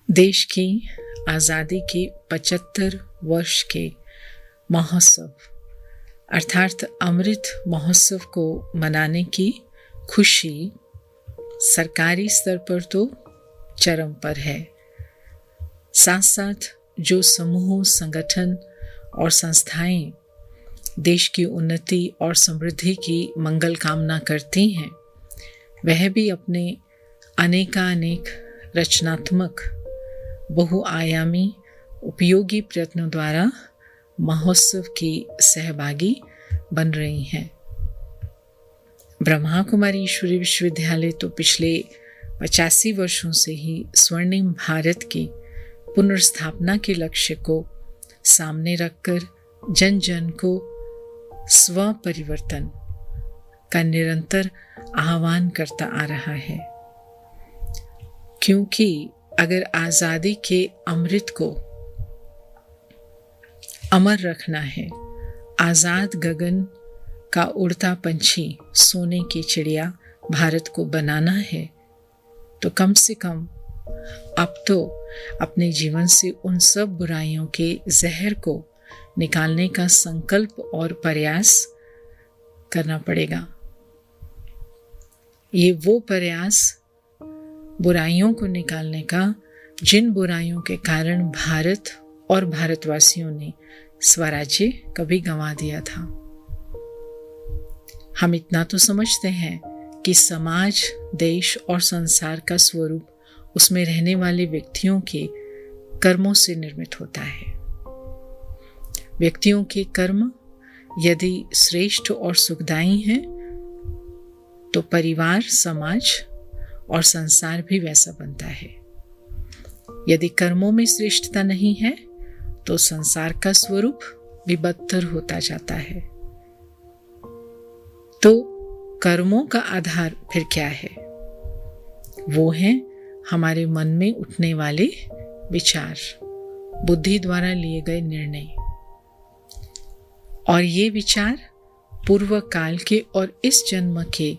देश की आज़ादी के 75 वर्ष के महोत्सव अर्थात अमृत महोत्सव को मनाने की खुशी सरकारी स्तर पर तो चरम पर है। साथ साथ जो समूह, संगठन और संस्थाएं देश की उन्नति और समृद्धि की मंगल कामना करती हैं, वह भी अपने अनेकानेक रचनात्मक, बहुआयामी, उपयोगी प्रयत्नों द्वारा महोत्सव की सहभागी बन रही हैं। ब्रह्मा कुमारी ईश्वरीय विश्वविद्यालय तो पिछले 85 वर्षों से ही स्वर्णिम भारत की पुनर्स्थापना के लक्ष्य को सामने रखकर जन जन को स्व परिवर्तन का निरंतर आह्वान करता आ रहा है। क्योंकि अगर आज़ादी के अमृत को अमर रखना है, आज़ाद गगन का उड़ता पंछी, सोने की चिड़िया भारत को बनाना है, तो कम से कम अब तो अपने जीवन से उन सब बुराइयों के जहर को निकालने का संकल्प और प्रयास करना पड़ेगा। ये वो प्रयास बुराइयों को निकालने का, जिन बुराइयों के कारण भारत और भारतवासियों ने स्वराज्य कभी गंवा दिया था। हम इतना तो समझते हैं कि समाज, देश और संसार का स्वरूप उसमें रहने वाले व्यक्तियों के कर्मों से निर्मित होता है। व्यक्तियों के कर्म यदि श्रेष्ठ और सुखदायी हैं, तो परिवार, समाज और संसार भी वैसा बनता है। यदि कर्मों में श्रेष्ठता नहीं है, तो संसार का स्वरूप भी बदतर होता जाता है। तो कर्मों का आधार फिर क्या है? वो है हमारे मन में उठने वाले विचार, बुद्धि द्वारा लिए गए निर्णय। और ये विचार पूर्व काल के और इस जन्म के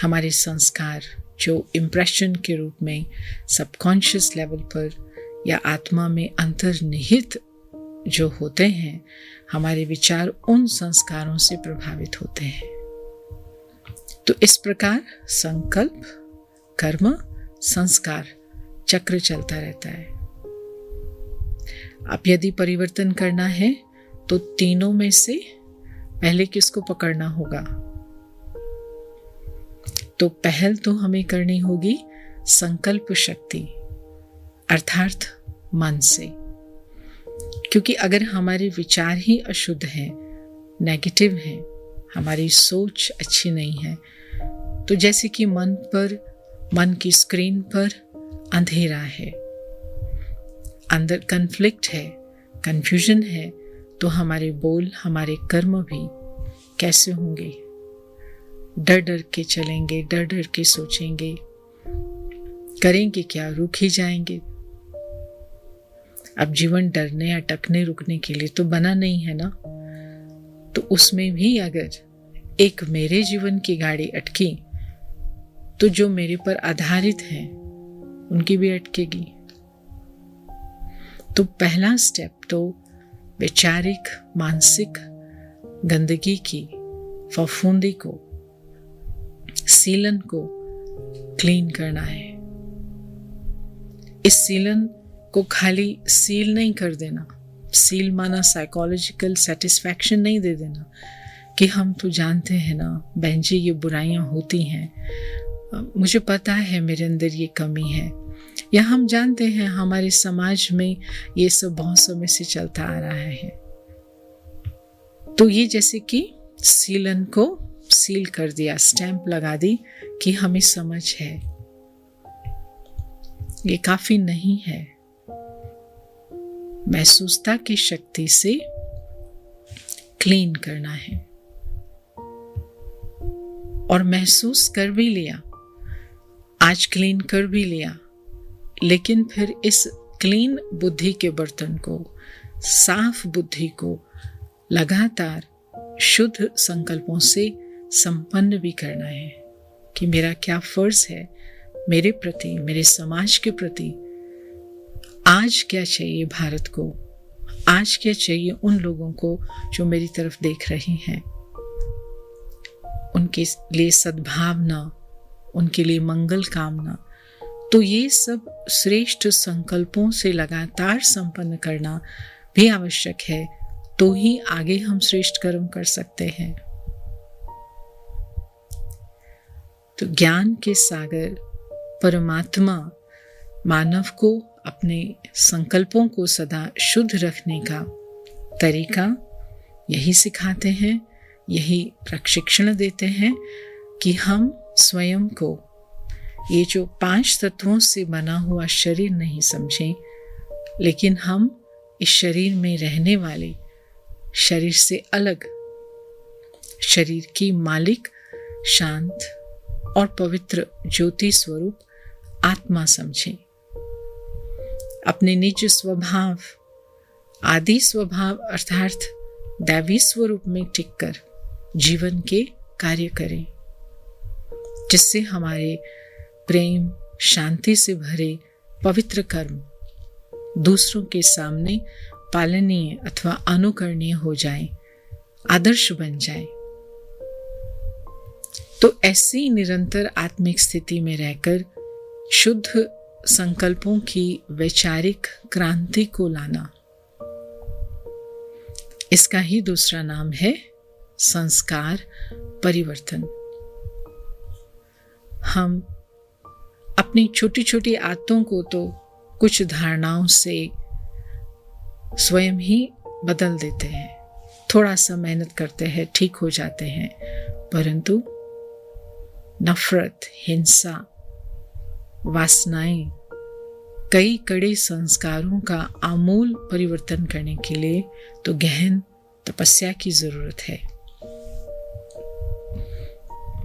हमारे संस्कार, जो इम्प्रेशन के रूप में सबकॉन्शियस लेवल पर या आत्मा में अंतर्निहित जो होते हैं, हमारे विचार उन संस्कारों से प्रभावित होते हैं। तो इस प्रकार संकल्प, कर्म, संस्कार चक्र चलता रहता है। अब यदि परिवर्तन करना है, तो तीनों में से पहले किसको पकड़ना होगा? तो पहल तो हमें करनी होगी संकल्प शक्ति अर्थात मन से। क्योंकि अगर हमारे विचार ही अशुद्ध हैं, नेगेटिव हैं, हमारी सोच अच्छी नहीं है, तो जैसे कि मन की स्क्रीन पर अंधेरा है, अंदर कन्फ्लिक्ट है, कंफ्यूजन है, तो हमारे बोल, हमारे कर्म भी कैसे होंगे? डर डर के चलेंगे, डर डर के सोचेंगे, करेंगे क्या? रुक ही जाएंगे। अब जीवन डरने, अटकने, रुकने के लिए तो बना नहीं है ना। तो उसमें भी अगर एक मेरे जीवन की गाड़ी अटकी, तो जो मेरे पर आधारित हैं उनकी भी अटकेगी। तो पहला स्टेप तो वैचारिक, मानसिक गंदगी की, फफूंदी को, सीलन को क्लीन करना है। इस सीलन को खाली सील नहीं कर देना। सील माना साइकोलॉजिकल सेटिस्फैक्शन नहीं दे देना कि हम तो जानते हैं ना बहन जी, ये बुराइयां होती हैं, मुझे पता है मेरे अंदर ये कमी है, या हम जानते हैं हमारे समाज में ये सब बहुत समय से चलता आ रहा है। तो ये जैसे कि सीलन को सील कर दिया, स्टैंप लगा दी कि हमें समझ है। ये काफी नहीं है। महसूसता की शक्ति से क्लीन करना है। और महसूस कर भी लिया, आज क्लीन कर भी लिया, लेकिन फिर इस क्लीन बुद्धि के बर्तन को, साफ बुद्धि को लगातार शुद्ध संकल्पों से संपन्न भी करना है कि मेरा क्या फर्ज है मेरे प्रति, मेरे समाज के प्रति, आज क्या चाहिए भारत को, आज क्या चाहिए उन लोगों को जो मेरी तरफ देख रहे हैं, उनके लिए सद्भावना, उनके लिए मंगल कामना। तो ये सब श्रेष्ठ संकल्पों से लगातार संपन्न करना भी आवश्यक है, तो ही आगे हम श्रेष्ठ कर्म कर सकते हैं। तो ज्ञान के सागर परमात्मा मानव को अपने संकल्पों को सदा शुद्ध रखने का तरीका यही सिखाते हैं, यही प्रशिक्षण देते हैं कि हम स्वयं को ये जो 5 तत्वों से बना हुआ शरीर नहीं समझें, लेकिन हम इस शरीर में रहने वाले, शरीर से अलग, शरीर की मालिक, शांत और पवित्र ज्योति स्वरूप आत्मा समझें। अपने निज स्वभाव, आदि स्वभाव अर्थात दैवी स्वरूप में टिककर जीवन के कार्य करें, जिससे हमारे प्रेम, शांति से भरे पवित्र कर्म दूसरों के सामने पालनीय अथवा अनुकरणीय हो जाएं, आदर्श बन जाएं। तो ऐसी निरंतर आत्मिक स्थिति में रहकर शुद्ध संकल्पों की वैचारिक क्रांति को लाना, इसका ही दूसरा नाम है संस्कार परिवर्तन। हम अपनी छोटी छोटी आदतों को तो कुछ धारणाओं से स्वयं ही बदल देते हैं, थोड़ा सा मेहनत करते हैं, ठीक हो जाते हैं, परंतु नफरत, हिंसा, वासनाएं, कई कड़े संस्कारों का आमूल परिवर्तन करने के लिए तो गहन तपस्या की जरूरत है।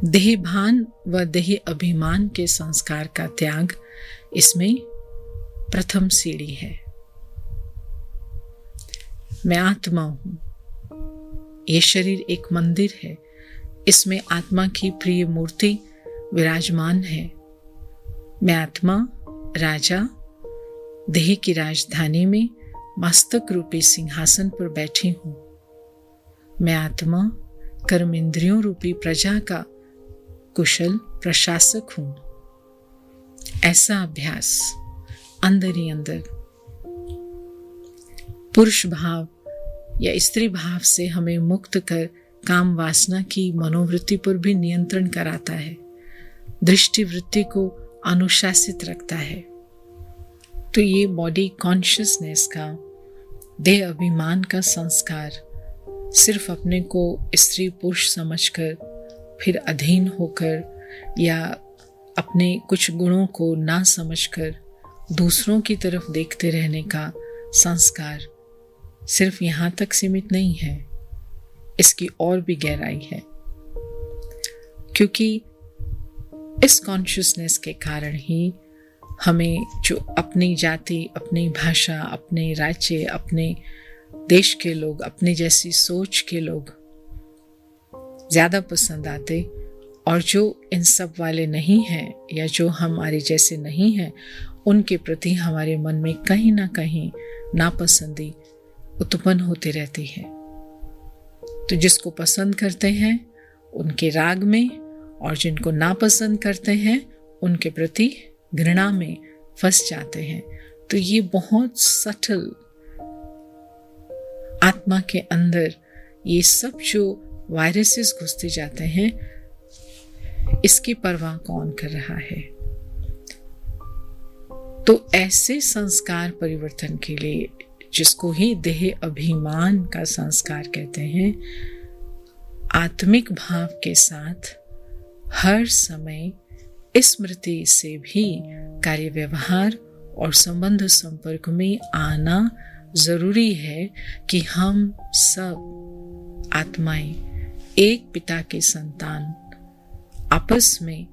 देहभान व देह अभिमान के संस्कार का त्याग इसमें प्रथम सीढ़ी है। मैं आत्मा हूं, ये शरीर एक मंदिर है, इसमें आत्मा की प्रिय मूर्ति विराजमान है। मैं आत्मा राजा देह की राजधानी में मस्तक रूपी सिंहासन पर बैठी हूं। मैं आत्मा कर्म इंद्रियों रूपी प्रजा का कुशल प्रशासक हूं। ऐसा अभ्यास अंदर ही अंदर पुरुष भाव या स्त्री भाव से हमें मुक्त कर काम वासना की मनोवृत्ति पर भी नियंत्रण कराता है, दृष्टि वृत्ति को अनुशासित रखता है। तो ये बॉडी कॉन्शियसनेस का, देह अभिमान का संस्कार सिर्फ अपने को स्त्री पुरुष समझकर फिर अधीन होकर या अपने कुछ गुणों को ना समझकर दूसरों की तरफ देखते रहने का संस्कार सिर्फ यहाँ तक सीमित नहीं है, इसकी और भी गहराई है। क्योंकि इस कॉन्शियसनेस के कारण ही हमें जो अपनी जाति, अपनी भाषा, अपने राज्य, अपने देश के लोग, अपनी जैसी सोच के लोग ज़्यादा पसंद आते, और जो इन सब वाले नहीं हैं या जो हमारे जैसे नहीं हैं, उनके प्रति हमारे मन में कहीं ना कहीं नापसंदी उत्पन्न होती रहती है। तो जिसको पसंद करते हैं उनके राग में, और जिनको नापसंद करते हैं उनके प्रति घृणा में फंस जाते हैं। तो ये बहुत सटल आत्मा के अंदर ये सब जो वायरसेस घुसते जाते हैं, इसकी परवाह कौन कर रहा है? तो ऐसे संस्कार परिवर्तन के लिए, जिसको ही देह अभिमान का संस्कार कहते हैं, आत्मिक भाव के साथ हर समय स्मृति से भी कार्य व्यवहार और संबंध संपर्क में आना जरूरी है कि हम सब आत्माएं एक पिता के संतान, आपस में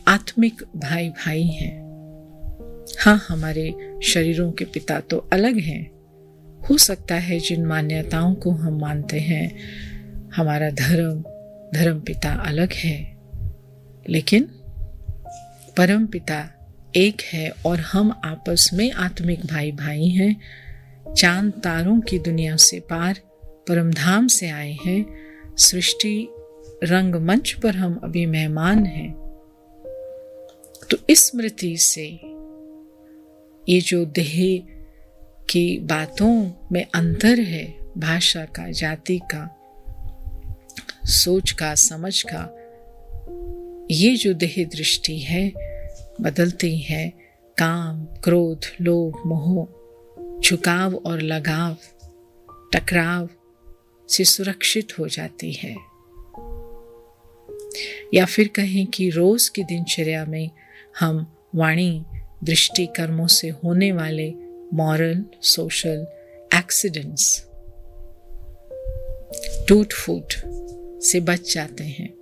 आत्मिक भाई भाई हैं। हाँ, हमारे शरीरों के पिता तो अलग हैं। हो सकता है जिन मान्यताओं को हम मानते हैं, हमारा धर्म पिता अलग है, लेकिन परम पिता एक है और हम आपस में आत्मिक भाई भाई हैं। चांद तारों की दुनिया से पार परमधाम से आए हैं। सृष्टि रंगमंच पर हम अभी मेहमान हैं। तो इस स्मृति से ये जो देह की बातों में अंतर है, भाषा का, जाति का, सोच का, समझ का, ये जो देह दृष्टि है बदलती है। काम, क्रोध, लोभ, मोह, झुकाव और लगाव, टकराव से सुरक्षित हो जाती है। या फिर कहें कि रोज की दिनचर्या में हम वाणी, दृष्टि, कर्मों से होने वाले मॉरल, सोशल एक्सीडेंट्स, टूट फूट से बच जाते हैं।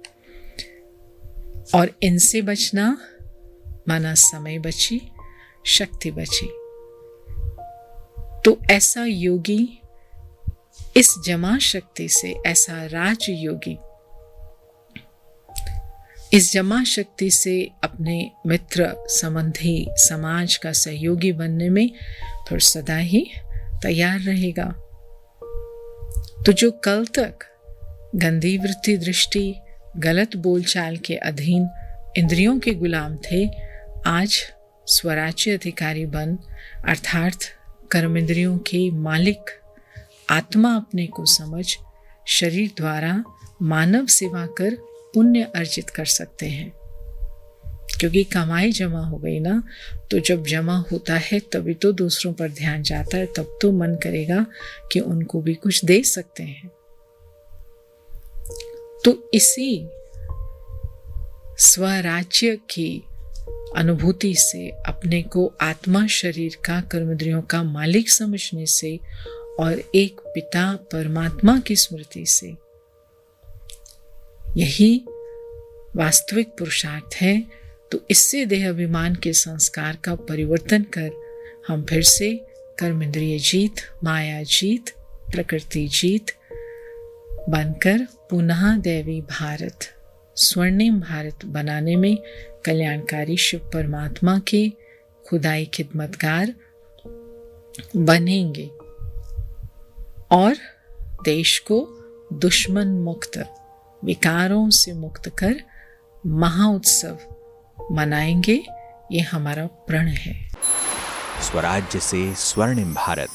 और इनसे बचना माना समय बची, शक्ति बची। तो ऐसा योगी इस जमा शक्ति से, ऐसा राज योगी इस जमा शक्ति से अपने मित्र, संबंधी, समाज का सहयोगी बनने में फिर सदा ही तैयार रहेगा। तो जो कल तक गंदी वृत्ति, दृष्टि, गलत बोलचाल के अधीन इंद्रियों के गुलाम थे, आज स्वराज्य अधिकारी बन अर्थात कर्मेंद्रियों के मालिक आत्मा अपने को समझ शरीर द्वारा मानव सेवा कर पुण्य अर्जित कर सकते हैं। क्योंकि कमाई जमा हो गई ना, तो जब जमा होता है तभी तो दूसरों पर ध्यान जाता है, तब तो मन करेगा कि उनको भी कुछ दे सकते हैं। तो इसी स्वराज्य की अनुभूति से, अपने को आत्मा शरीर का, कर्मेंद्रियों का मालिक समझने से और एक पिता परमात्मा की स्मृति से, यही वास्तविक पुरुषार्थ है। तो इससे देह अभिमान के संस्कार का परिवर्तन कर हम फिर से कर्मेंद्रिय जीत, माया जीत, प्रकृति जीत बनकर पुनः दैवी भारत, स्वर्णिम भारत बनाने में कल्याणकारी शिव परमात्मा के खुदाई खिदमतगार बनेंगे और देश को दुश्मन मुक्त, विकारों से मुक्त कर महाउत्सव मनाएंगे। ये हमारा प्रण है। स्वराज्य से स्वर्णिम भारत।